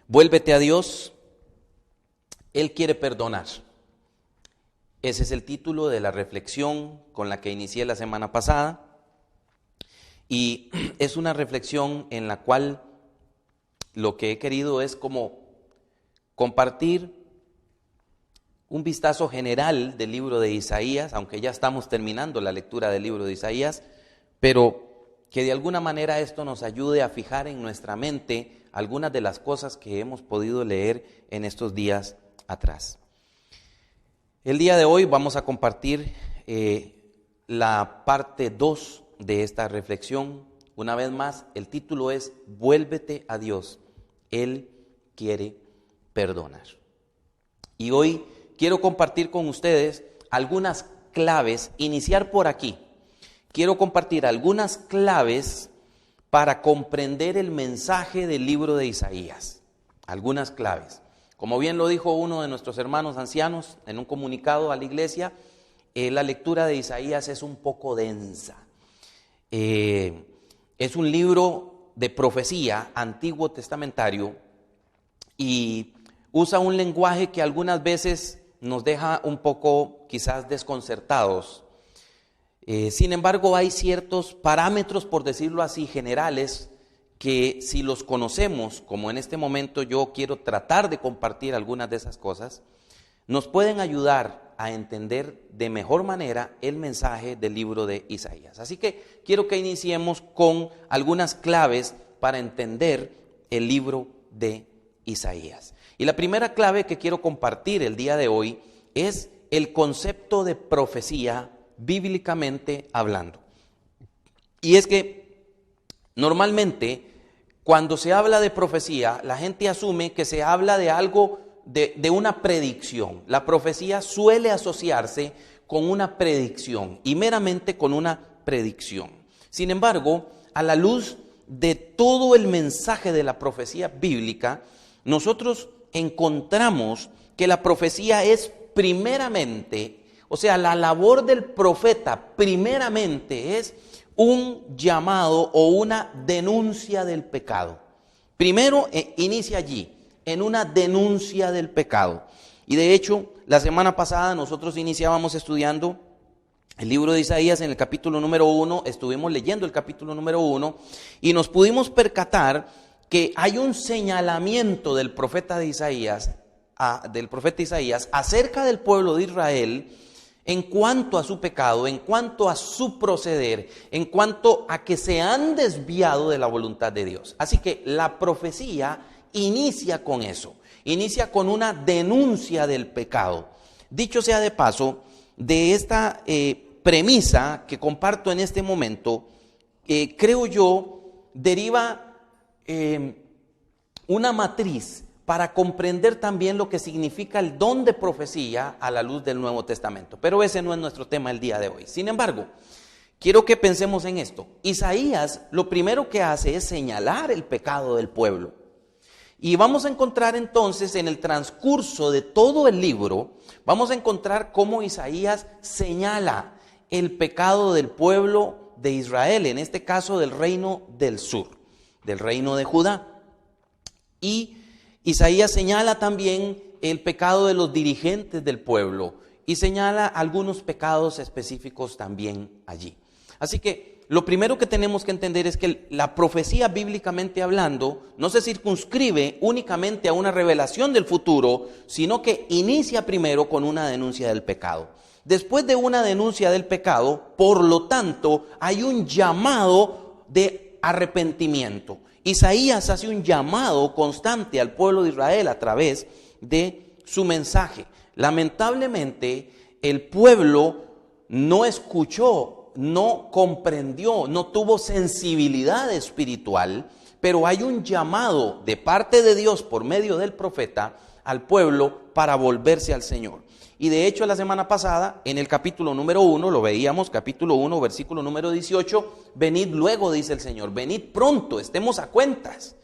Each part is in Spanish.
Vuélvete a Dios, Él quiere perdonar. Ese es el título de la reflexión con la que inicié la semana pasada. Y es una reflexión en la cual lo que he querido es como compartir un vistazo general del libro de Isaías, aunque ya estamos terminando la lectura del libro de Isaías, pero que de alguna manera esto nos ayude a fijar en nuestra mente algunas de las cosas que hemos podido leer en estos días atrás. El día de hoy vamos a compartir la parte 2 de esta reflexión. Una vez más, el título es Vuélvete a Dios, Él quiere perdonar. Y hoy quiero compartir con ustedes algunas claves, iniciar por aquí. Quiero compartir algunas claves para comprender el mensaje del libro de Isaías. Algunas claves. Como bien lo dijo uno de nuestros hermanos ancianos en un comunicado a la iglesia, la lectura de Isaías es un poco densa. Es un libro de profecía antiguo testamentario y usa un lenguaje que algunas veces nos deja un poco quizás desconcertados. Sin embargo, hay ciertos parámetros, por decirlo así, generales, que si los conocemos, como en este momento yo quiero tratar de compartir algunas de esas cosas, nos pueden ayudar a entender de mejor manera el mensaje del libro de Isaías. Así que quiero que iniciemos con algunas claves para entender el libro de Isaías. Y la primera clave que quiero compartir el día de hoy es el concepto de profecía bíblicamente hablando. Y es que normalmente cuando se habla de profecía, la gente asume que se habla de algo, de una predicción. La profecía suele asociarse con una predicción y meramente con una predicción. Sin embargo, a la luz de todo el mensaje de la profecía bíblica, nosotros encontramos que la profecía es primeramente, o sea, la labor del profeta primeramente es un llamado o una denuncia del pecado. Primero inicia allí, en una denuncia del pecado. Y de hecho, la semana pasada nosotros iniciábamos estudiando el libro de Isaías en el capítulo número 1, estuvimos leyendo el capítulo número 1 y nos pudimos percatar que hay un señalamiento del profeta Isaías acerca del pueblo de Israel en cuanto a su pecado, en cuanto a su proceder, en cuanto a que se han desviado de la voluntad de Dios. Así que la profecía inicia con eso, inicia con una denuncia del pecado. Dicho sea de paso, de esta premisa que comparto en este momento, creo yo, deriva una matriz para comprender también lo que significa el don de profecía a la luz del Nuevo Testamento. Pero ese no es nuestro tema el día de hoy. Sin embargo, quiero que pensemos en esto. Isaías lo primero que hace es señalar el pecado del pueblo. Y vamos a encontrar entonces en el transcurso de todo el libro, vamos a encontrar cómo Isaías señala el pecado del pueblo de Israel, en este caso del reino del sur, del reino de Judá. Y Isaías señala también el pecado de los dirigentes del pueblo y señala algunos pecados específicos también allí. Así que lo primero que tenemos que entender es que la profecía bíblicamente hablando no se circunscribe únicamente a una revelación del futuro, sino que inicia primero con una denuncia del pecado. Después de una denuncia del pecado, por lo tanto, hay un llamado de arrepentimiento. Isaías hace un llamado constante al pueblo de Israel a través de su mensaje. Lamentablemente, el pueblo no escuchó, no comprendió, no tuvo sensibilidad espiritual, pero hay un llamado de parte de Dios por medio del profeta al pueblo para volverse al Señor. Y de hecho la semana pasada, en el capítulo número 1, lo veíamos, capítulo 1, versículo número 18, venid luego, dice el Señor, venid pronto, estemos a cuentas,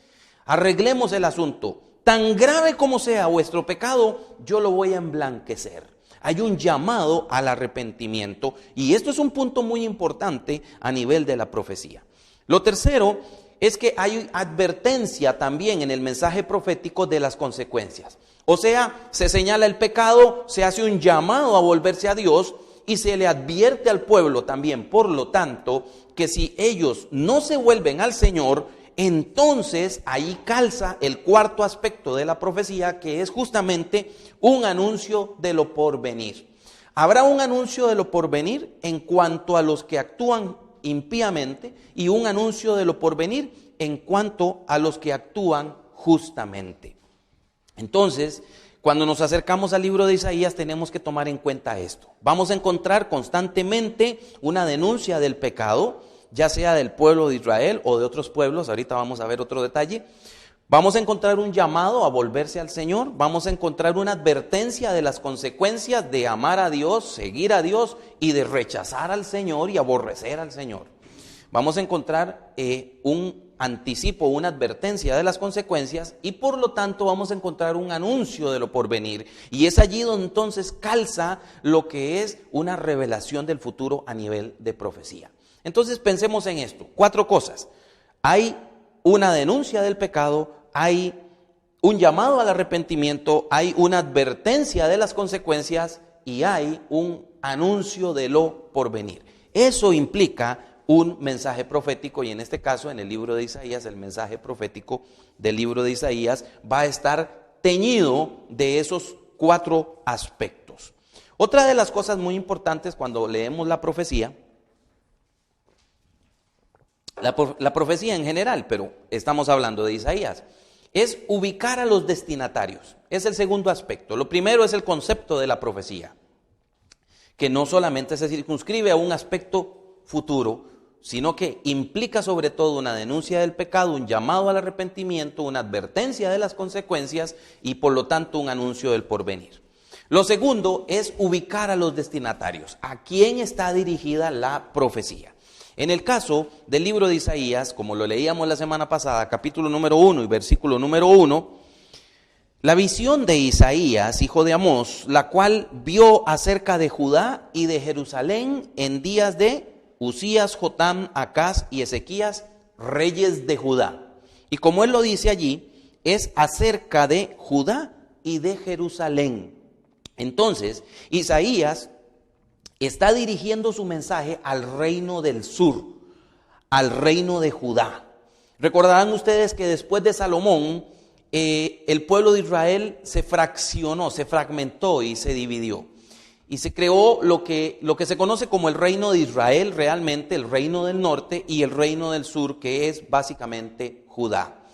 arreglemos el asunto, tan grave como sea vuestro pecado, yo lo voy a emblanquecer. Hay un llamado al arrepentimiento y esto es un punto muy importante a nivel de la profecía. Lo tercero es que hay advertencia también en el mensaje profético de las consecuencias. O sea, se señala el pecado, se hace un llamado a volverse a Dios y se le advierte al pueblo también, por lo tanto, que si ellos no se vuelven al Señor, entonces ahí calza el cuarto aspecto de la profecía, que es justamente un anuncio de lo porvenir. Habrá un anuncio de lo porvenir en cuanto a los que actúan impíamente y un anuncio de lo porvenir en cuanto a los que actúan justamente. Entonces, cuando nos acercamos al libro de Isaías tenemos que tomar en cuenta esto. Vamos a encontrar constantemente una denuncia del pecado, ya sea del pueblo de Israel o de otros pueblos. Ahorita vamos a ver otro detalle. Vamos a encontrar un llamado a volverse al Señor. Vamos a encontrar una advertencia de las consecuencias de amar a Dios, seguir a Dios y de rechazar al Señor y aborrecer al Señor. Vamos a encontrar un anticipo, una advertencia de las consecuencias y por lo tanto vamos a encontrar un anuncio de lo porvenir. Y es allí donde entonces calza lo que es una revelación del futuro a nivel de profecía. Entonces pensemos en esto, 4 cosas. Hay una denuncia del pecado, hay un llamado al arrepentimiento, hay una advertencia de las consecuencias y hay un anuncio de lo porvenir. Eso implica un mensaje profético y en este caso en el libro de Isaías, el mensaje profético del libro de Isaías va a estar teñido de esos 4 aspectos. Otra de las cosas muy importantes cuando leemos la profecía, la profecía en general, pero estamos hablando de Isaías, es ubicar a los destinatarios. Es el segundo aspecto. Lo primero es el concepto de la profecía, que no solamente se circunscribe a un aspecto futuro, sino que implica sobre todo una denuncia del pecado, un llamado al arrepentimiento, una advertencia de las consecuencias y por lo tanto un anuncio del porvenir. Lo segundo es ubicar a los destinatarios. ¿A quién está dirigida la profecía? En el caso del libro de Isaías, como lo leíamos la semana pasada, capítulo número 1 y versículo número 1, la visión de Isaías, hijo de Amós, la cual vio acerca de Judá y de Jerusalén en días de Usías, Jotam, Acaz y Ezequías, reyes de Judá. Y como él lo dice allí, es acerca de Judá y de Jerusalén. Entonces, Isaías está dirigiendo su mensaje al reino del sur, al reino de Judá. Recordarán ustedes que después de Salomón, el pueblo de Israel se fraccionó, se fragmentó y se dividió. Y se creó lo que se conoce como el reino de Israel, realmente el reino del norte y el reino del sur, que es básicamente Judá.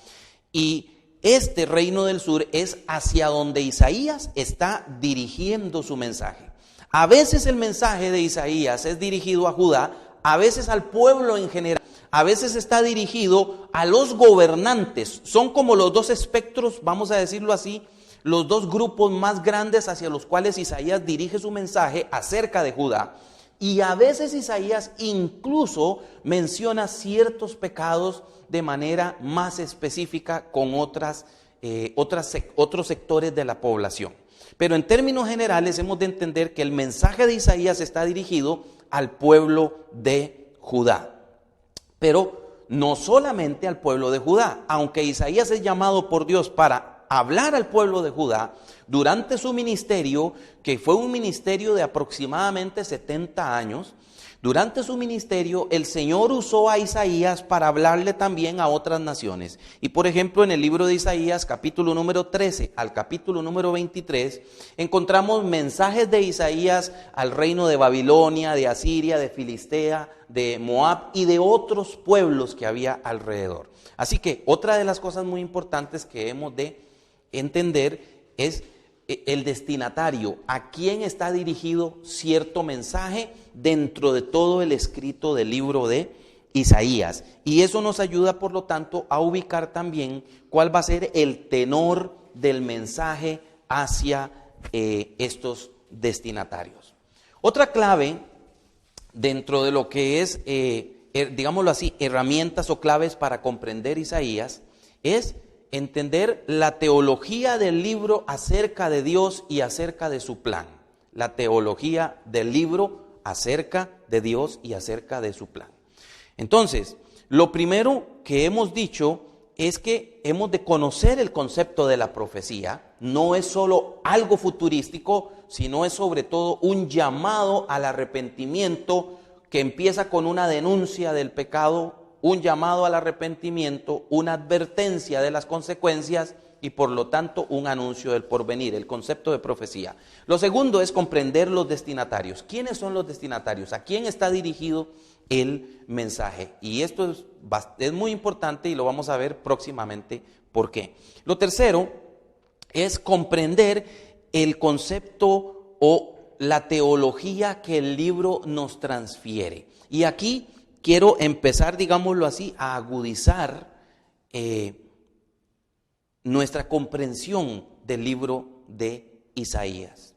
Y este reino del sur es hacia donde Isaías está dirigiendo su mensaje. A veces el mensaje de Isaías es dirigido a Judá, a veces al pueblo en general, a veces está dirigido a los gobernantes. Son como los dos espectros, vamos a decirlo así, los dos grupos más grandes hacia los cuales Isaías dirige su mensaje acerca de Judá. Y a veces Isaías incluso menciona ciertos pecados de manera más específica con otros sectores de la población. Pero en términos generales hemos de entender que el mensaje de Isaías está dirigido al pueblo de Judá. Pero no solamente al pueblo de Judá, aunque Isaías es llamado por Dios para hablar al pueblo de Judá, durante su ministerio, que fue un ministerio de aproximadamente 70 años, durante su ministerio el Señor usó a Isaías para hablarle también a otras naciones. Y por ejemplo en el libro de Isaías, capítulo número 13 al capítulo número 23, encontramos mensajes de Isaías al reino de Babilonia, de Asiria, de Filistea, de Moab y de otros pueblos que había alrededor. Así que otra de las cosas muy importantes que hemos de entender es el destinatario, a quién está dirigido cierto mensaje dentro de todo el escrito del libro de Isaías. Y eso nos ayuda, por lo tanto, a ubicar también cuál va a ser el tenor del mensaje hacia estos destinatarios. Otra clave dentro de lo que es, digámoslo así, herramientas o claves para comprender Isaías es entender la teología del libro acerca de Dios y acerca de su plan. La teología del libro acerca de Dios y acerca de su plan. Entonces, Lo primero que hemos dicho es que hemos de conocer el concepto de la profecía. No es solo algo futurístico, sino es sobre todo un llamado al arrepentimiento que empieza con una denuncia del pecado, un llamado al arrepentimiento, una advertencia de las consecuencias y por lo tanto un anuncio del porvenir, el concepto de profecía. Lo segundo es comprender los destinatarios. ¿Quiénes son los destinatarios? ¿A quién está dirigido el mensaje? Y esto es muy importante y lo vamos a ver próximamente por qué. Lo tercero es comprender el concepto o la teología que el libro nos transfiere. Y aquí quiero empezar, digámoslo así, a agudizar nuestra comprensión del libro de Isaías.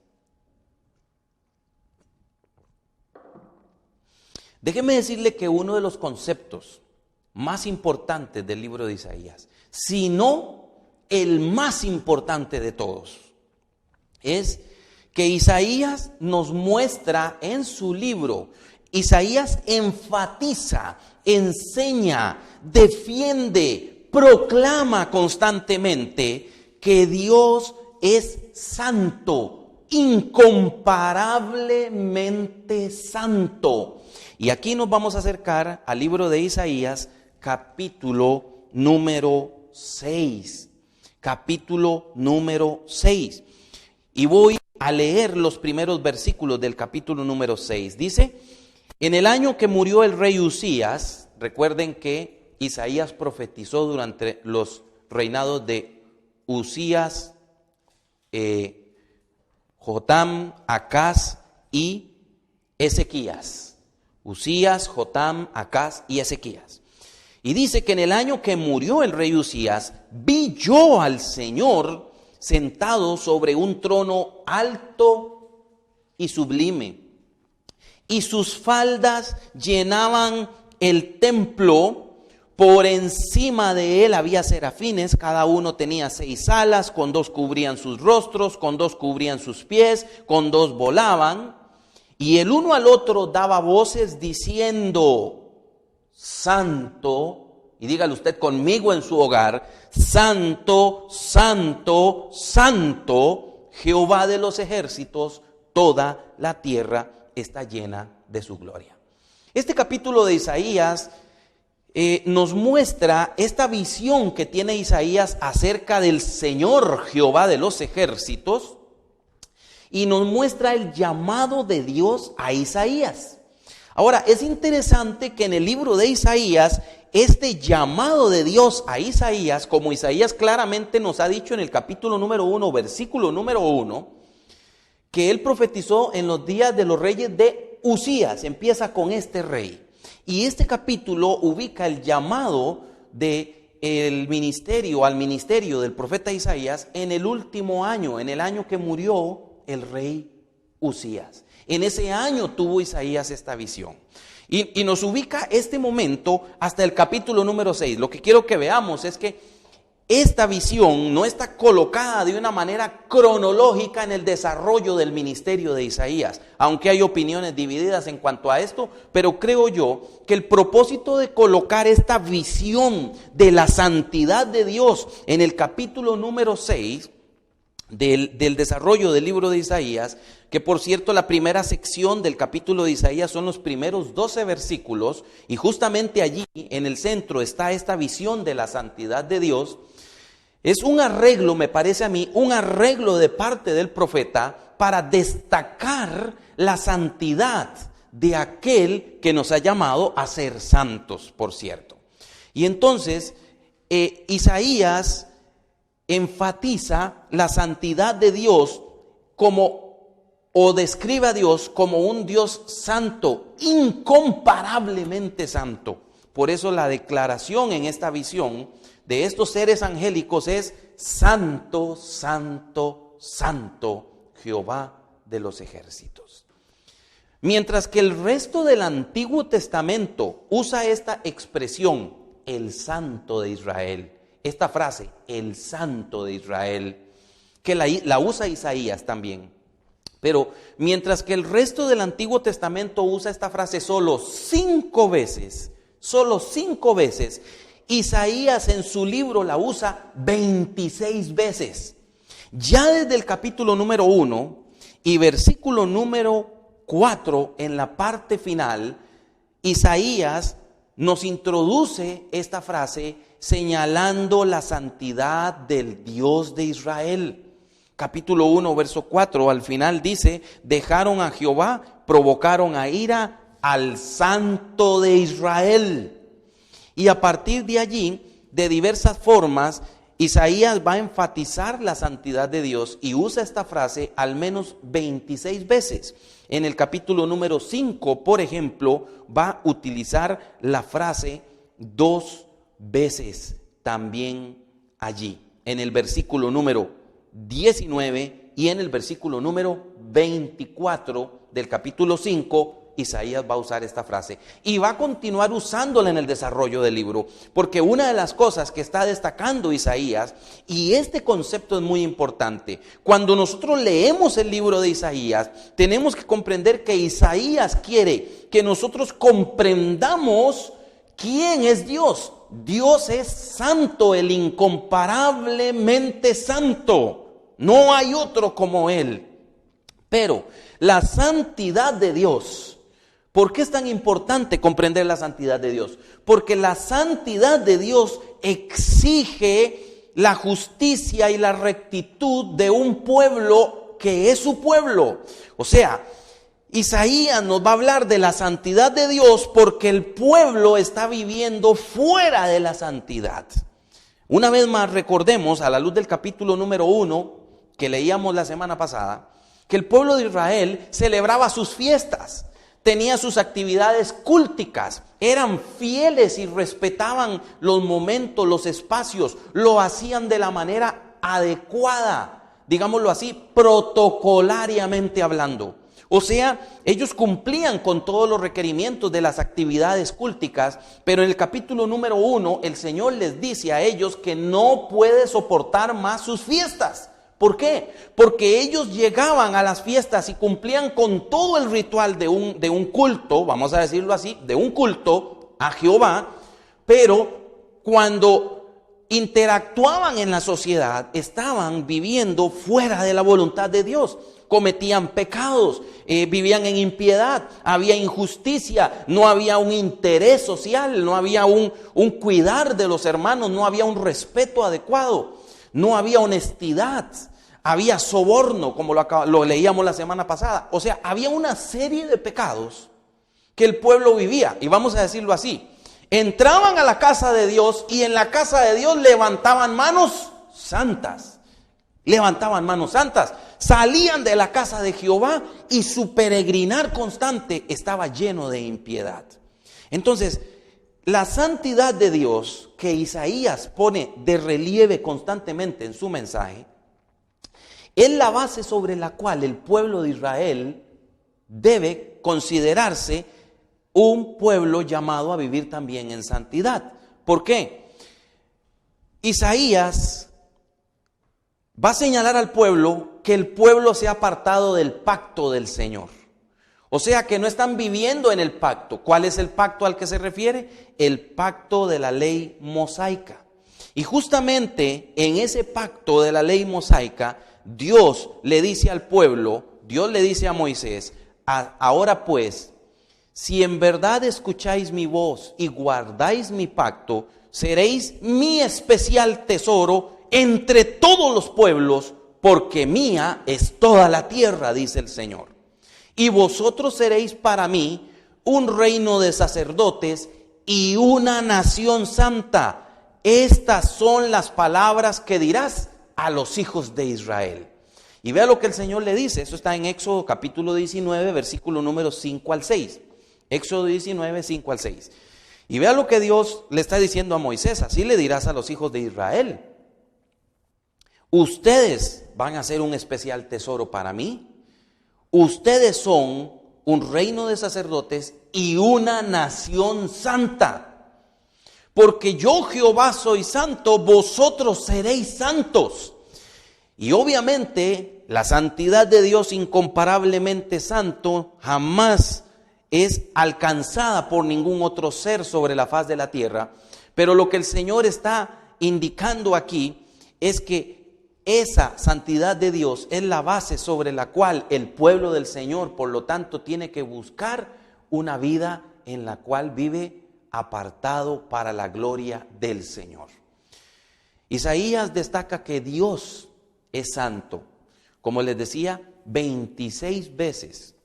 Déjeme decirle que uno de los conceptos más importantes del libro de Isaías, si no el más importante de todos, es que Isaías nos muestra en su libro, Isaías enfatiza, enseña, defiende, proclama constantemente que Dios es santo, incomparablemente santo. Y aquí nos vamos a acercar al libro de Isaías, capítulo número 6. Capítulo número 6. Y voy a leer los primeros versículos del capítulo número 6. Dice: en el año que murió el rey Usías, recuerden que Isaías profetizó durante los reinados de Usías, Jotam, Acaz y Ezequías. Usías, Jotam, Acaz y Ezequías. Y dice que en el año que murió el rey Usías, vi yo al Señor sentado sobre un trono alto y sublime, y sus faldas llenaban el templo. Por encima de él había serafines, cada uno tenía 6 alas, con 2 cubrían sus rostros, con 2 cubrían sus pies, con 2 volaban. Y el uno al otro daba voces diciendo: Santo, y dígale usted conmigo en su hogar, Santo, Santo, Santo, Jehová de los ejércitos, toda la tierra está llena de su gloria. Este capítulo de Isaías nos muestra esta visión que tiene Isaías acerca del Señor Jehová de los ejércitos, y nos muestra el llamado de Dios a Isaías. Ahora, es interesante que en el libro de Isaías, este llamado de Dios a Isaías, como Isaías claramente nos ha dicho en el capítulo número 1, versículo número 1, que él profetizó en los días de los reyes de Usías, empieza con este rey. Y este capítulo ubica el llamado al ministerio del profeta Isaías en el último año, en el año que murió el rey Usías. En ese año tuvo Isaías esta visión. Y nos ubica este momento hasta el capítulo número 6. Lo que quiero que veamos es que esta visión no está colocada de una manera cronológica en el desarrollo del ministerio de Isaías, aunque hay opiniones divididas en cuanto a esto, pero creo yo que el propósito de colocar esta visión de la santidad de Dios en el capítulo número 6 del desarrollo del libro de Isaías, que por cierto la primera sección del capítulo de Isaías son los primeros 12 versículos, y justamente allí en el centro está esta visión de la santidad de Dios. Es un arreglo, me parece a mí, un arreglo de parte del profeta para destacar la santidad de aquel que nos ha llamado a ser santos, por cierto. Y entonces Isaías enfatiza la santidad de Dios o describe a Dios como un Dios santo, incomparablemente santo. Por eso la declaración en esta visión de estos seres angélicos es: Santo, Santo, Santo, Jehová de los ejércitos. Mientras que el resto del Antiguo Testamento usa esta expresión, el Santo de Israel, esta frase, el Santo de Israel, que la usa Isaías también. Pero mientras que el resto del Antiguo Testamento usa esta frase solo 5 veces, solo 5 veces. Isaías en su libro la usa 26 veces. Ya desde el capítulo número 1 y versículo número 4, en la parte final, Isaías nos introduce esta frase señalando la santidad del Dios de Israel. Capítulo 1, verso 4, al final dice: dejaron a Jehová, provocaron a ira al Santo de Israel. Y a partir de allí, de diversas formas, Isaías va a enfatizar la santidad de Dios y usa esta frase al menos 26 veces. En el capítulo número 5, por ejemplo, va a utilizar la frase 2 veces también allí. En el versículo número 19 y en el versículo número 24 del capítulo 5, Isaías va a usar esta frase y va a continuar usándola en el desarrollo del libro, porque una de las cosas que está destacando Isaías, y este concepto es muy importante, cuando nosotros leemos el libro de Isaías, tenemos que comprender que Isaías quiere que nosotros comprendamos quién es Dios. Dios es santo, el incomparablemente santo, no hay otro como Él. Pero la santidad de Dios, ¿por qué es tan importante comprender la santidad de Dios? Porque la santidad de Dios exige la justicia y la rectitud de un pueblo que es su pueblo. O sea, Isaías nos va a hablar de la santidad de Dios porque el pueblo está viviendo fuera de la santidad. Una vez más recordemos, a la luz del capítulo número 1 que leíamos la semana pasada, que el pueblo de Israel celebraba sus fiestas, tenía sus actividades culticas, eran fieles y respetaban los momentos, los espacios, lo hacían de la manera adecuada, digámoslo así, protocolariamente hablando. O sea, ellos cumplían con todos los requerimientos de las actividades culticas, pero en el capítulo número 1 el Señor les dice a ellos que no puede soportar más sus fiestas. ¿Por qué? Porque ellos llegaban a las fiestas y cumplían con todo el ritual de un culto, vamos a decirlo así, de un culto a Jehová, pero cuando interactuaban en la sociedad, estaban viviendo fuera de la voluntad de Dios. Cometían pecados, vivían en impiedad, había injusticia, no había un interés social, no había un cuidar de los hermanos, no había un respeto adecuado, no había honestidad, había soborno, como lo leíamos la semana pasada. O sea, había una serie de pecados que el pueblo vivía, y vamos a decirlo así: entraban a la casa de Dios y en la casa de Dios levantaban manos santas. Salían de la casa de Jehová y su peregrinar constante estaba lleno de impiedad. Entonces, la santidad de Dios que Isaías pone de relieve constantemente en su mensaje es la base sobre la cual el pueblo de Israel debe considerarse un pueblo llamado a vivir también en santidad. ¿Por qué? Isaías va a señalar al pueblo que el pueblo se ha apartado del pacto del Señor. O sea que no están viviendo en el pacto. ¿Cuál es el pacto al que se refiere? El pacto de la ley mosaica. Y justamente en ese pacto de la ley mosaica, Dios le dice al pueblo, Dios le dice a Moisés: ahora pues, si en verdad escucháis mi voz y guardáis mi pacto, seréis mi especial tesoro entre todos los pueblos, porque mía es toda la tierra, dice el Señor. Y vosotros seréis para mí un reino de sacerdotes y una nación santa. Estas son las palabras que dirás a los hijos de Israel. Y vea lo que el Señor le dice. Eso está en Éxodo capítulo 19, versículo número 5 al 6. Éxodo 19, 5 al 6. Y vea lo que Dios le está diciendo a Moisés: así le dirás a los hijos de Israel: ustedes van a ser un especial tesoro para mí. Ustedes son un reino de sacerdotes y una nación santa. Porque yo, Jehová, soy santo, vosotros seréis santos. Y obviamente la santidad de Dios, incomparablemente santo, jamás es alcanzada por ningún otro ser sobre la faz de la tierra, pero lo que el Señor está indicando aquí es que esa santidad de Dios es la base sobre la cual el pueblo del Señor, por lo tanto, tiene que buscar una vida en la cual vive apartado para la gloria del Señor. Isaías destaca que Dios es santo. Como les decía, 26 veces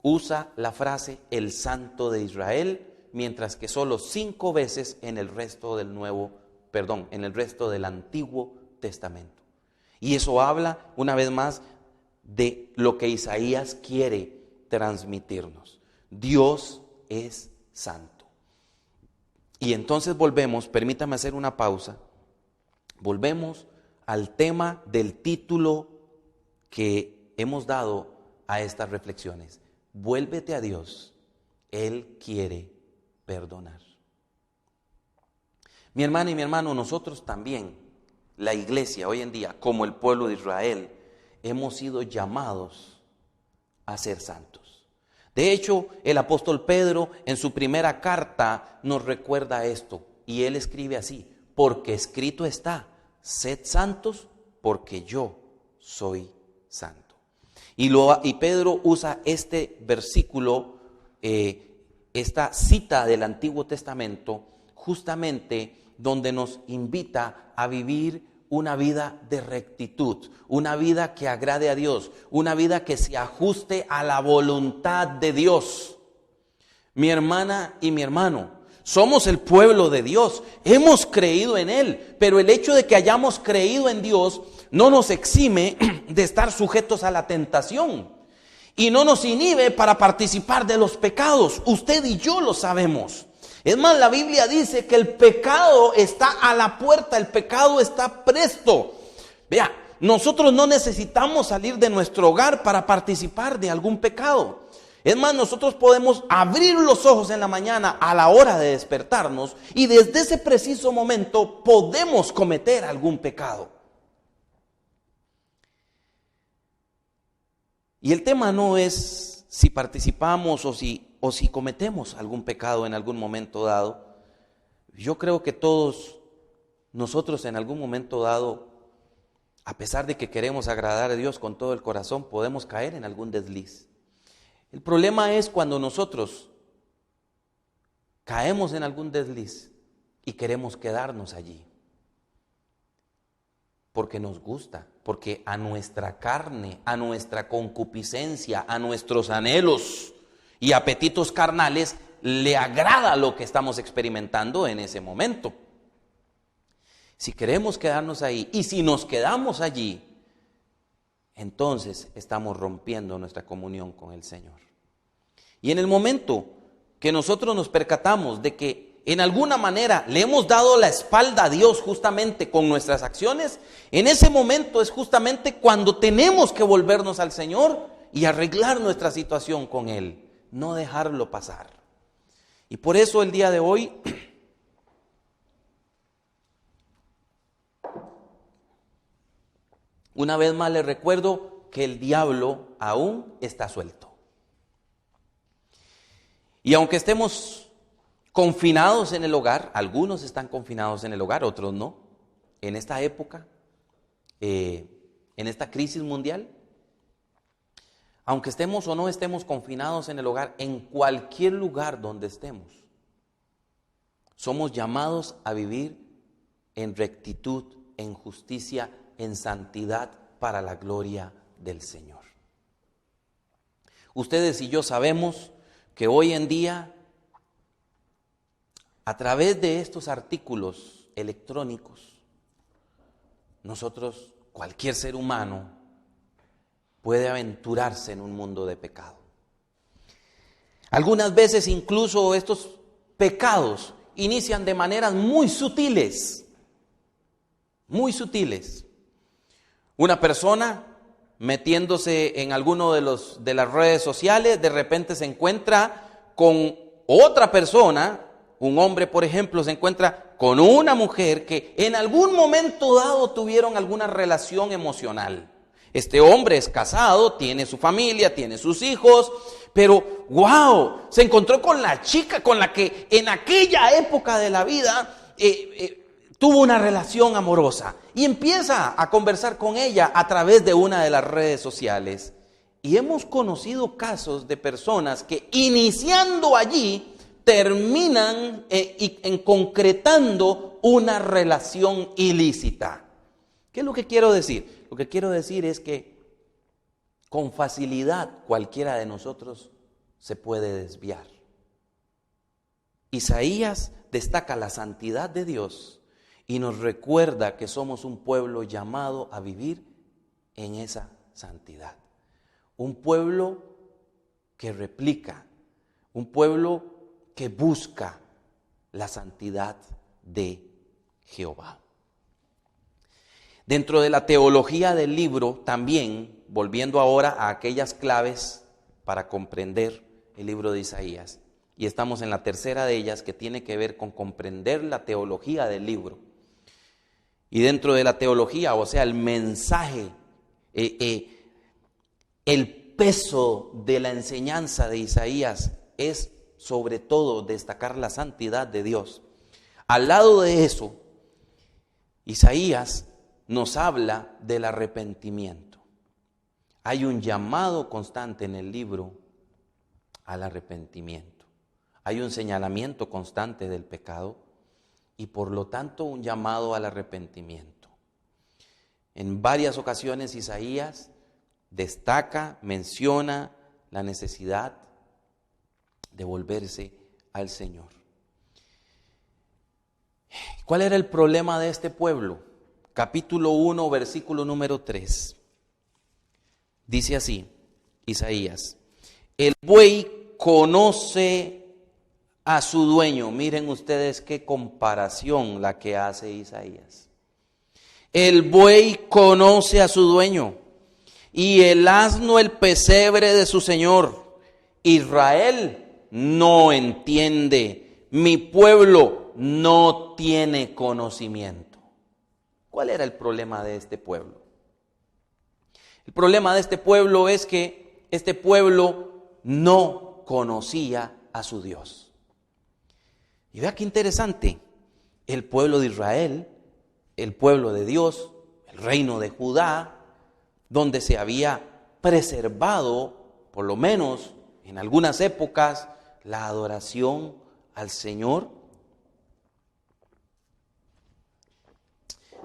usa la frase el Santo de Israel, mientras que solo 5 veces en el resto del Antiguo Testamento. Y eso habla una vez más de lo que Isaías quiere transmitirnos. Dios es santo. Y entonces permítame hacer una pausa, volvemos al tema del título que hemos dado a estas reflexiones. Vuélvete a Dios, Él quiere perdonar. Mi hermana y mi hermano, nosotros también, la iglesia hoy en día, como el pueblo de Israel, hemos sido llamados a ser santos. De hecho, el apóstol Pedro en su primera carta nos recuerda esto, y él escribe así: porque escrito está, sed santos porque yo soy santo. Y Pedro usa este versículo, esta cita del Antiguo Testamento, justamente donde nos invita a vivir una vida de rectitud, una vida que agrade a Dios, una vida que se ajuste a la voluntad de Dios. Mi hermana y mi hermano, somos el pueblo de Dios, hemos creído en Él, pero el hecho de que hayamos creído en Dios no nos exime de estar sujetos a la tentación y no nos inhibe para participar de los pecados. Usted y yo lo sabemos. Es más, la Biblia dice que el pecado está a la puerta, el pecado está presto. Vea, nosotros no necesitamos salir de nuestro hogar para participar de algún pecado. Es más, nosotros podemos abrir los ojos en la mañana a la hora de despertarnos y desde ese preciso momento podemos cometer algún pecado. Y el tema no es si participamos o si cometemos algún pecado en algún momento dado. Yo creo que todos nosotros en algún momento dado, a pesar de que queremos agradar a Dios con todo el corazón, podemos caer en algún desliz. El problema es cuando nosotros caemos en algún desliz y queremos quedarnos allí. Porque nos gusta, porque a nuestra carne, a nuestra concupiscencia, a nuestros anhelos y apetitos carnales le agrada lo que estamos experimentando en ese momento. Si queremos quedarnos ahí y si nos quedamos allí, entonces estamos rompiendo nuestra comunión con el Señor. Y en el momento que nosotros nos percatamos de que en alguna manera le hemos dado la espalda a Dios justamente con nuestras acciones, en ese momento es justamente cuando tenemos que volvernos al Señor y arreglar nuestra situación con Él, no dejarlo pasar. Y por eso el día de hoy una vez más les recuerdo que el diablo aún está suelto. Y aunque estemos confinados en el hogar, algunos están confinados en el hogar, otros no, en esta época, en esta crisis mundial, aunque estemos o no estemos confinados en el hogar, en cualquier lugar donde estemos, somos llamados a vivir en rectitud, en justicia, en santidad para la gloria del Señor. Ustedes y yo sabemos que hoy en día, a través de estos artículos electrónicos, nosotros, cualquier ser humano, puede aventurarse en un mundo de pecado. Algunas veces incluso estos pecados inician de maneras muy sutiles, muy sutiles. Una persona metiéndose en alguno de las redes sociales, de repente se encuentra con otra persona, un hombre por ejemplo se encuentra con una mujer que en algún momento dado tuvieron alguna relación emocional. Este hombre es casado, tiene su familia, tiene sus hijos, pero wow, se encontró con la chica con la que en aquella época de la vida tuvo una relación amorosa y empieza a conversar con ella a través de una de las redes sociales. Y hemos conocido casos de personas que iniciando allí terminan en concretando una relación ilícita. ¿Qué es lo que quiero decir? Lo que quiero decir es que con facilidad cualquiera de nosotros se puede desviar. Isaías destaca la santidad de Dios y nos recuerda que somos un pueblo llamado a vivir en esa santidad. Un pueblo que replica, un pueblo que busca la santidad de Jehová. Dentro de la teología del libro también, volviendo ahora a aquellas claves para comprender el libro de Isaías, y estamos en la tercera de ellas que tiene que ver con comprender la teología del libro. Y dentro de la teología, o sea, el mensaje, el peso de la enseñanza de Isaías es sobre todo destacar la santidad de Dios. Al lado de eso, Isaías nos habla del arrepentimiento. Hay un llamado constante en el libro al arrepentimiento. Hay un señalamiento constante del pecado y por lo tanto un llamado al arrepentimiento. En varias ocasiones Isaías destaca, menciona la necesidad de volverse al Señor. ¿Cuál era el problema de este pueblo? Capítulo 1, versículo número 3. Dice así, Isaías: el buey conoce a su dueño. Miren ustedes qué comparación la que hace Isaías. El buey conoce a su dueño y el asno el pesebre de su señor. Israel no entiende, mi pueblo no tiene conocimiento. ¿Cuál era el problema de este pueblo? El problema de este pueblo es que este pueblo no conocía a su Dios. Y vea qué interesante, el pueblo de Israel, el pueblo de Dios, el reino de Judá, donde se había preservado, por lo menos en algunas épocas, la adoración al Señor,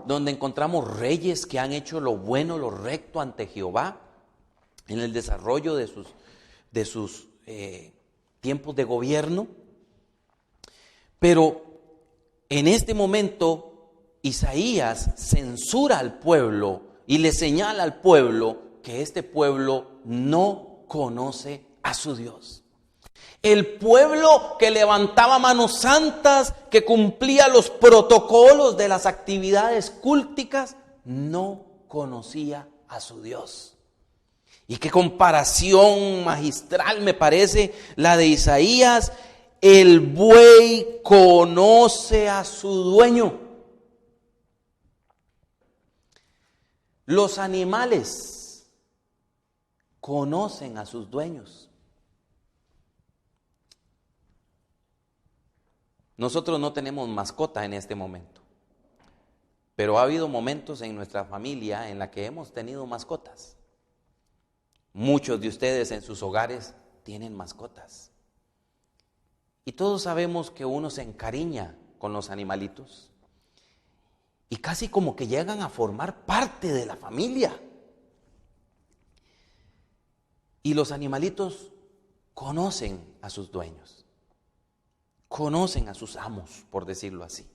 donde encontramos reyes que han hecho lo bueno, lo recto ante Jehová, en el desarrollo de sus tiempos de gobierno. Pero en este momento Isaías censura al pueblo y le señala al pueblo que este pueblo no conoce a su Dios. El pueblo que levantaba manos santas, que cumplía los protocolos de las actividades culticas, no conocía a su Dios. Y qué comparación magistral me parece la de Isaías. El buey conoce a su dueño. Los animales conocen a sus dueños. Nosotros no tenemos mascota en este momento, pero ha habido momentos en nuestra familia en la que hemos tenido mascotas. Muchos de ustedes en sus hogares tienen mascotas. Y todos sabemos que uno se encariña con los animalitos y casi como que llegan a formar parte de la familia. Y los animalitos conocen a sus dueños, conocen a sus amos, por decirlo así,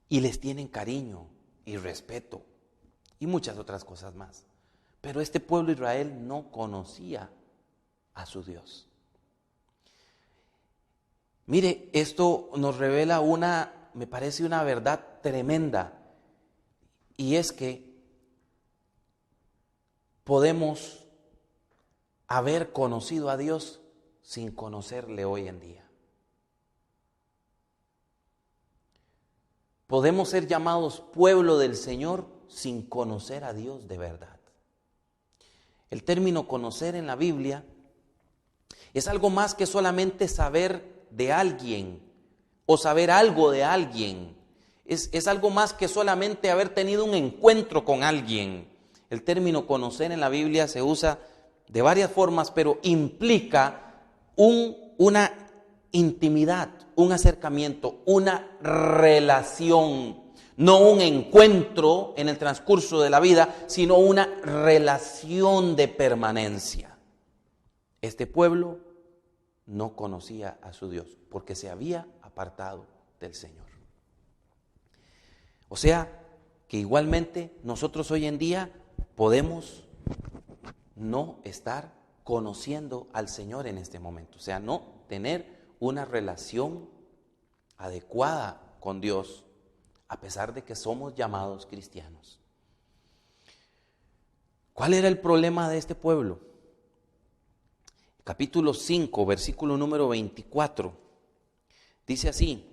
y les tienen cariño y respeto y muchas otras cosas más. Pero este pueblo de Israel no conocía a su Dios. Mire, esto nos revela me parece una verdad tremenda, y es que podemos haber conocido a Dios sin conocerle hoy en día. Podemos ser llamados pueblo del Señor sin conocer a Dios de verdad. El término conocer en la Biblia es algo más que solamente saber de alguien o saber algo de alguien. Es algo más que solamente haber tenido un encuentro con alguien. El término conocer en la Biblia se usa de varias formas, pero implica una intimidad, un acercamiento, una relación. No un encuentro en el transcurso de la vida, sino una relación de permanencia. Este pueblo no conocía a su Dios porque se había apartado del Señor. O sea, que igualmente nosotros hoy en día podemos no estar conociendo al Señor en este momento. O sea, no tener una relación adecuada con Dios, a pesar de que somos llamados cristianos. ¿Cuál era el problema de este pueblo? Capítulo 5, versículo número 24. Dice así: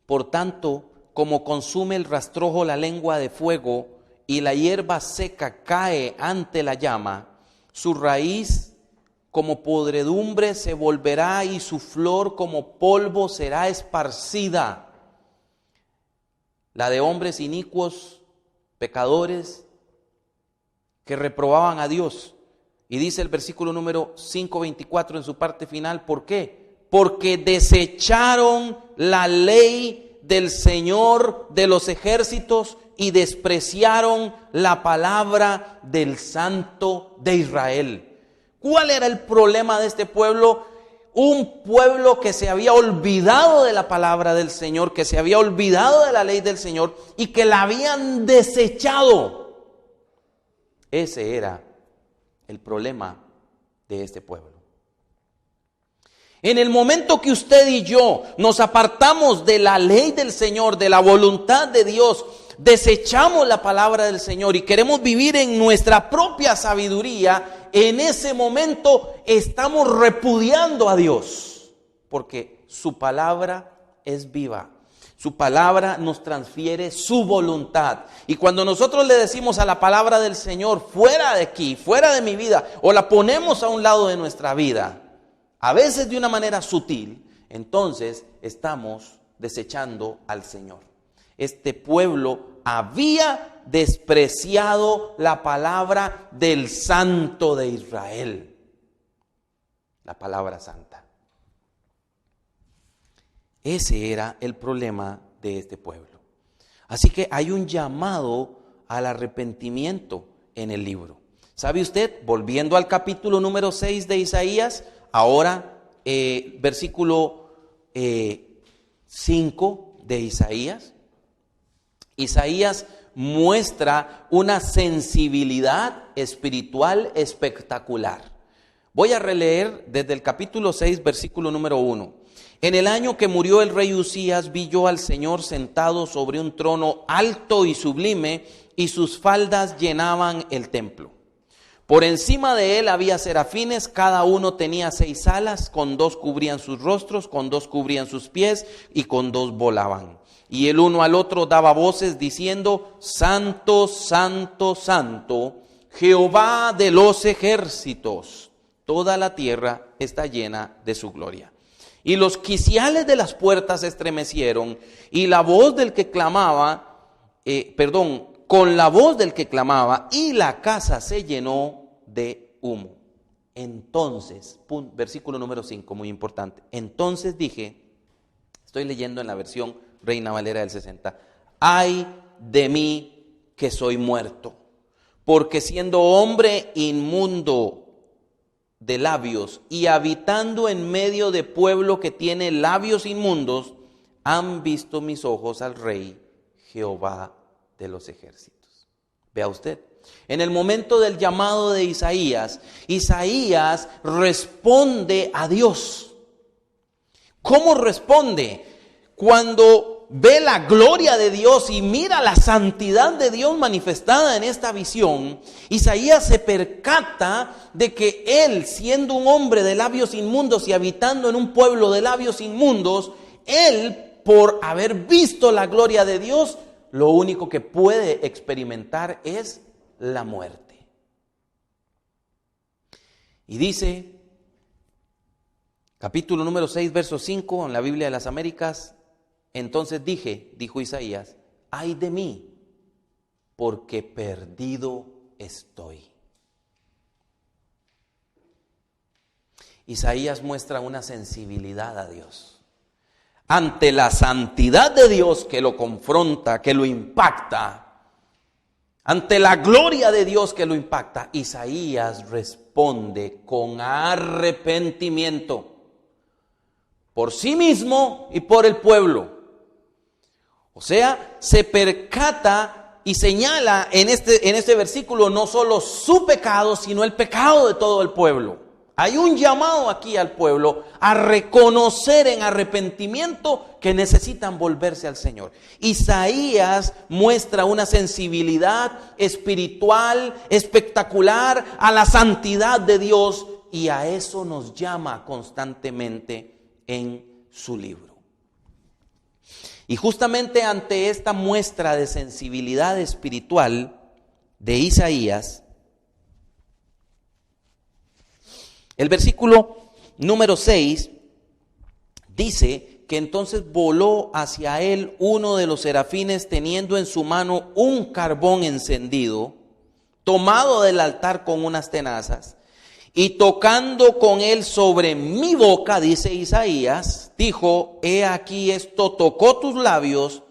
por tanto, como consume el rastrojo la lengua de fuego y la hierba seca cae ante la llama, su raíz como podredumbre se volverá y su flor como polvo será esparcida. La de hombres inicuos, pecadores, que reprobaban a Dios. Y dice el versículo número 5:24 en su parte final, ¿por qué? Porque desecharon la ley del Señor de los ejércitos y despreciaron la palabra del Santo de Israel. ¿Cuál era el problema de este pueblo? Un pueblo que se había olvidado de la palabra del Señor, que se había olvidado de la ley del Señor y que la habían desechado. Ese era el problema de este pueblo. En el momento que usted y yo nos apartamos de la ley del Señor, de la voluntad de Dios, desechamos la palabra del Señor y queremos vivir en nuestra propia sabiduría, en ese momento estamos repudiando a Dios, porque su palabra es viva. Su palabra nos transfiere su voluntad. Y cuando nosotros le decimos a la palabra del Señor, fuera de aquí, fuera de mi vida, o la ponemos a un lado de nuestra vida, a veces de una manera sutil, entonces estamos desechando al Señor. Este pueblo había despreciado la palabra del Santo de Israel, la palabra santa. Ese era el problema de este pueblo. Así que hay un llamado al arrepentimiento en el libro. ¿Sabe usted? Volviendo al capítulo número 6 de Isaías, ahora versículo 5 de Isaías. Isaías muestra una sensibilidad espiritual espectacular. Voy a releer desde el capítulo 6, versículo número 1. En el año que murió el rey Usías, vi yo al Señor sentado sobre un trono alto y sublime, y sus faldas llenaban el templo. Por encima de él había serafines, cada uno tenía 6 alas, con 2 cubrían sus rostros, con 2 cubrían sus pies, y con 2 volaban. Y el uno al otro daba voces diciendo: Santo, Santo, Santo, Jehová de los ejércitos, toda la tierra está llena de su gloria. Y los quiciales de las puertas se estremecieron, y la voz del que clamaba, con la voz del que clamaba, y la casa se llenó de humo. Entonces, versículo número 5, muy importante. Entonces dije, estoy leyendo en la versión Reina Valera del 60, ay de mí que soy muerto, porque siendo hombre inmundo de labios y habitando en medio de pueblo que tiene labios inmundos, han visto mis ojos al Rey Jehová de los ejércitos. Vea usted, en el momento del llamado de Isaías, Isaías responde a Dios. ¿Cómo responde? Cuando ve la gloria de Dios y mira la santidad de Dios manifestada en esta visión, Isaías se percata de que él, siendo un hombre de labios inmundos y habitando en un pueblo de labios inmundos, él, por haber visto la gloria de Dios, lo único que puede experimentar es la muerte. Y dice, capítulo número 6, verso 5, en la Biblia de las Américas, entonces dije, dijo Isaías, ay de mí, porque perdido estoy. Isaías muestra una sensibilidad a Dios. Ante la santidad de Dios que lo confronta, que lo impacta, ante la gloria de Dios que lo impacta, Isaías responde con arrepentimiento por sí mismo y por el pueblo. O sea, se percata y señala en este versículo no solo su pecado, sino el pecado de todo el pueblo. Hay un llamado aquí al pueblo a reconocer en arrepentimiento que necesitan volverse al Señor. Isaías muestra una sensibilidad espiritual espectacular a la santidad de Dios y a eso nos llama constantemente en su libro. Y justamente ante esta muestra de sensibilidad espiritual de Isaías, el versículo número 6 dice que entonces voló hacia él uno de los serafines teniendo en su mano un carbón encendido, tomado del altar con unas tenazas, y tocando con él sobre mi boca, dice Isaías, dijo, he aquí esto tocó tus labios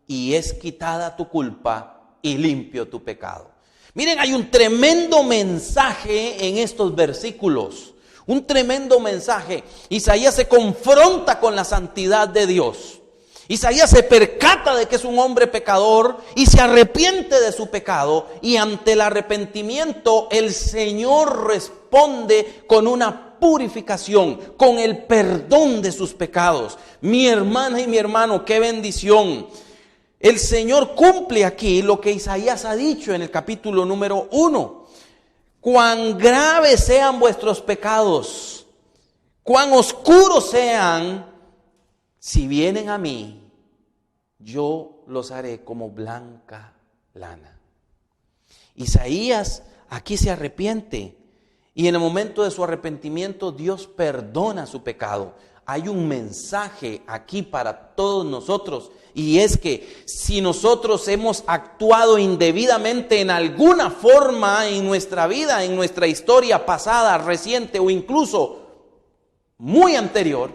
y es quitada tu culpa y limpio tu pecado. Miren, hay un tremendo mensaje en estos versículos. Un tremendo mensaje. Isaías se confronta con la santidad de Dios. Isaías se percata de que es un hombre pecador y se arrepiente de su pecado. Y ante el arrepentimiento el Señor responde con una purificación, con el perdón de sus pecados. Mi hermana y mi hermano, qué bendición. El Señor cumple aquí lo que Isaías ha dicho en el capítulo número 1. Cuán graves sean vuestros pecados, cuán oscuros sean, si vienen a mí, yo los haré como blanca lana. Isaías aquí se arrepiente y en el momento de su arrepentimiento Dios perdona su pecado. Hay un mensaje aquí para todos nosotros. Y es que si nosotros hemos actuado indebidamente en alguna forma en nuestra vida, en nuestra historia pasada, reciente o incluso muy anterior,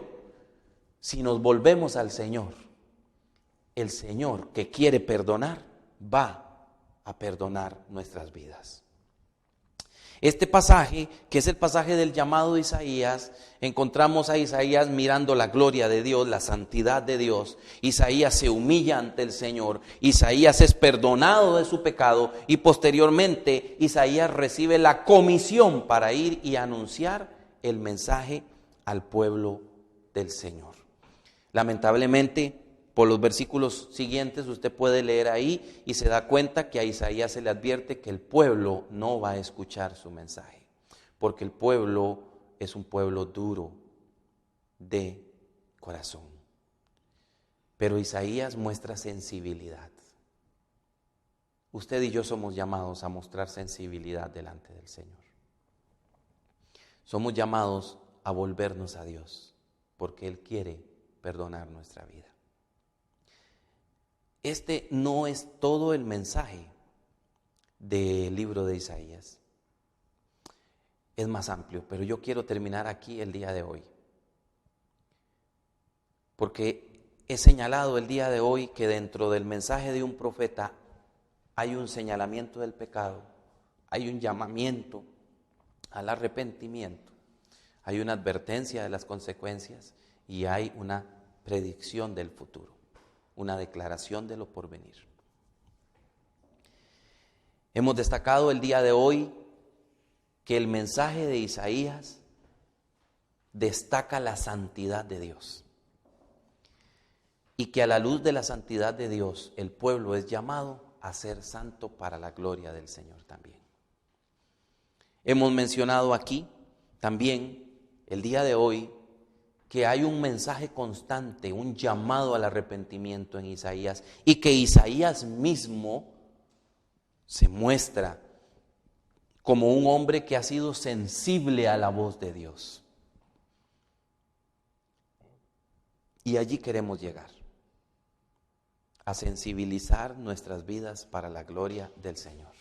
si nos volvemos al Señor, el Señor que quiere perdonar, va a perdonar nuestras vidas. Este pasaje, que es el pasaje del llamado de Isaías, encontramos a Isaías mirando la gloria de Dios, la santidad de Dios. Isaías se humilla ante el Señor. Isaías es perdonado de su pecado y posteriormente Isaías recibe la comisión para ir y anunciar el mensaje al pueblo del Señor. Lamentablemente, por los versículos siguientes usted puede leer ahí y se da cuenta que a Isaías se le advierte que el pueblo no va a escuchar su mensaje, porque el pueblo es un pueblo duro de corazón. Pero Isaías muestra sensibilidad. Usted y yo somos llamados a mostrar sensibilidad delante del Señor. Somos llamados a volvernos a Dios, porque Él quiere perdonar nuestra vida. Este no es todo el mensaje del libro de Isaías. Es más amplio, pero yo quiero terminar aquí el día de hoy. Porque he señalado el día de hoy que dentro del mensaje de un profeta hay un señalamiento del pecado, hay un llamamiento al arrepentimiento, hay una advertencia de las consecuencias y hay una predicción del futuro. Una declaración de lo porvenir. Hemos destacado el día de hoy que el mensaje de Isaías destaca la santidad de Dios y que a la luz de la santidad de Dios el pueblo es llamado a ser santo para la gloria del Señor también. Hemos mencionado aquí también el día de hoy que hay un mensaje constante, un llamado al arrepentimiento en Isaías y que Isaías mismo se muestra como un hombre que ha sido sensible a la voz de Dios. Y allí queremos llegar, a sensibilizar nuestras vidas para la gloria del Señor.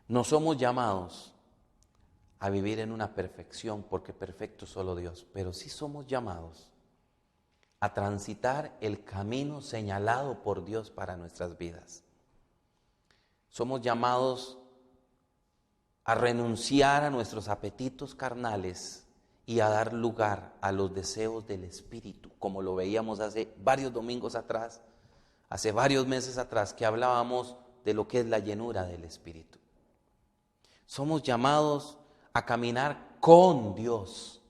No somos llamados a vivir en una perfección, porque perfecto es solo Dios, pero sí somos llamados a transitar el camino señalado por Dios para nuestras vidas. Somos llamados a renunciar a nuestros apetitos carnales y a dar lugar a los deseos del Espíritu, como lo veíamos hace varios domingos atrás, hace varios meses atrás, que hablábamos de lo que es la llenura del Espíritu. Somos llamados a caminar con Dios.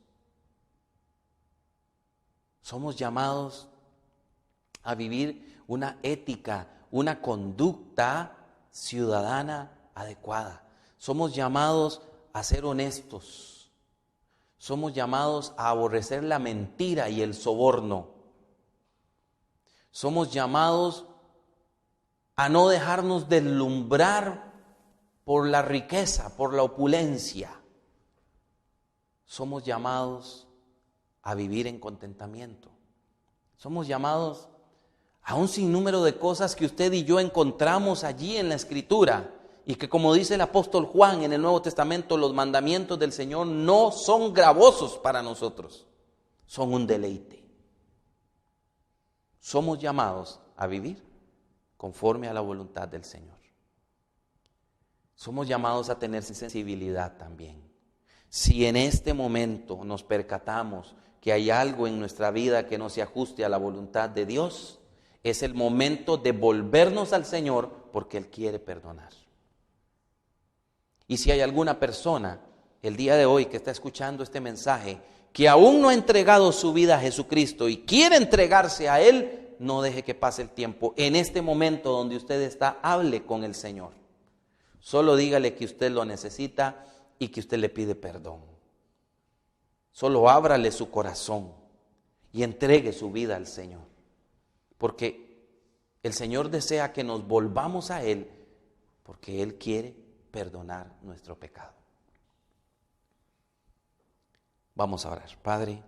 Somos llamados a vivir una ética, una conducta ciudadana adecuada. Somos llamados a ser honestos. Somos llamados a aborrecer la mentira y el soborno. Somos llamados a no dejarnos deslumbrar por la riqueza, por la opulencia. Somos llamados a vivir en contentamiento. Somos llamados a un sinnúmero de cosas que usted y yo encontramos allí en la Escritura, y que, como dice el apóstol Juan en el Nuevo Testamento, los mandamientos del Señor no son gravosos para nosotros, son un deleite. Somos llamados a vivir conforme a la voluntad del Señor. Somos llamados a tener sensibilidad también. Si en este momento nos percatamos que hay algo en nuestra vida que no se ajuste a la voluntad de Dios, es el momento de volvernos al Señor, porque Él quiere perdonar. Y si hay alguna persona el día de hoy que está escuchando este mensaje, que aún no ha entregado su vida a Jesucristo y quiere entregarse a Él, no deje que pase el tiempo. En este momento donde usted está, hable con el Señor. Solo dígale que usted lo necesita y que usted le pide perdón. Solo ábrale su corazón y entregue su vida al Señor. Porque el Señor desea que nos volvamos a Él, porque Él quiere perdonar nuestro pecado. Vamos a orar. Padre,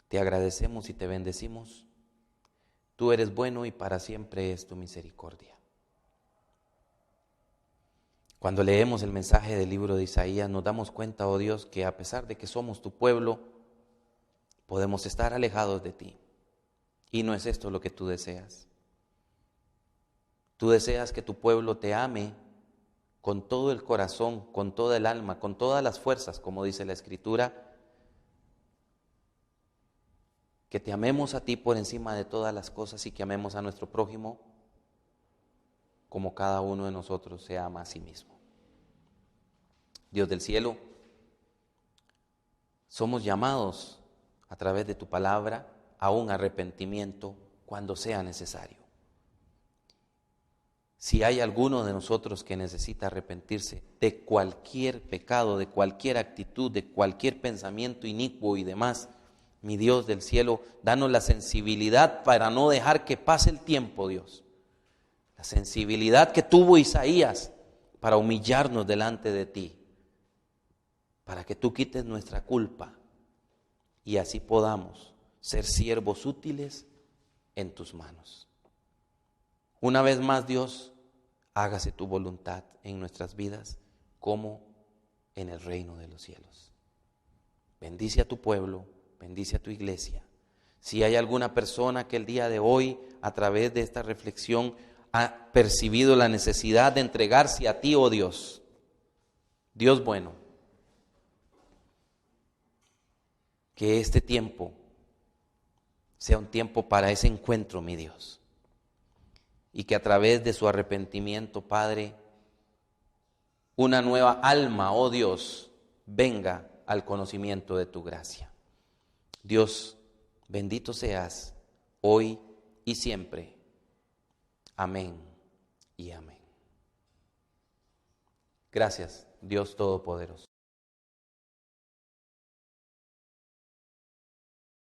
te agradecemos y te bendecimos. Tú eres bueno y para siempre es tu misericordia. Cuando leemos el mensaje del libro de Isaías, nos damos cuenta, oh Dios, que a pesar de que somos tu pueblo, podemos estar alejados de ti. Y no es esto lo que tú deseas. Tú deseas que tu pueblo te ame con todo el corazón, con toda el alma, con todas las fuerzas, como dice la Escritura. Que te amemos a ti por encima de todas las cosas y que amemos a nuestro prójimo como cada uno de nosotros se ama a sí mismo. Dios del cielo, somos llamados a través de tu palabra a un arrepentimiento cuando sea necesario. Si hay alguno de nosotros que necesita arrepentirse de cualquier pecado, de cualquier actitud, de cualquier pensamiento inicuo y demás, mi Dios del cielo, danos la sensibilidad para no dejar que pase el tiempo, Dios. La sensibilidad que tuvo Isaías para humillarnos delante de ti, para que tú quites nuestra culpa y así podamos ser siervos útiles en tus manos. Una vez más, Dios, hágase tu voluntad en nuestras vidas como en el reino de los cielos. Bendice a tu pueblo, bendice a tu iglesia. Si hay alguna persona que el día de hoy, a través de esta reflexión, ha percibido la necesidad de entregarse a ti, oh Dios, Dios bueno, que este tiempo sea un tiempo para ese encuentro, mi Dios. Y que a través de su arrepentimiento, Padre, una nueva alma, oh Dios, venga al conocimiento de tu gracia. Dios, bendito seas hoy y siempre. Amén y amén. Gracias, Dios Todopoderoso.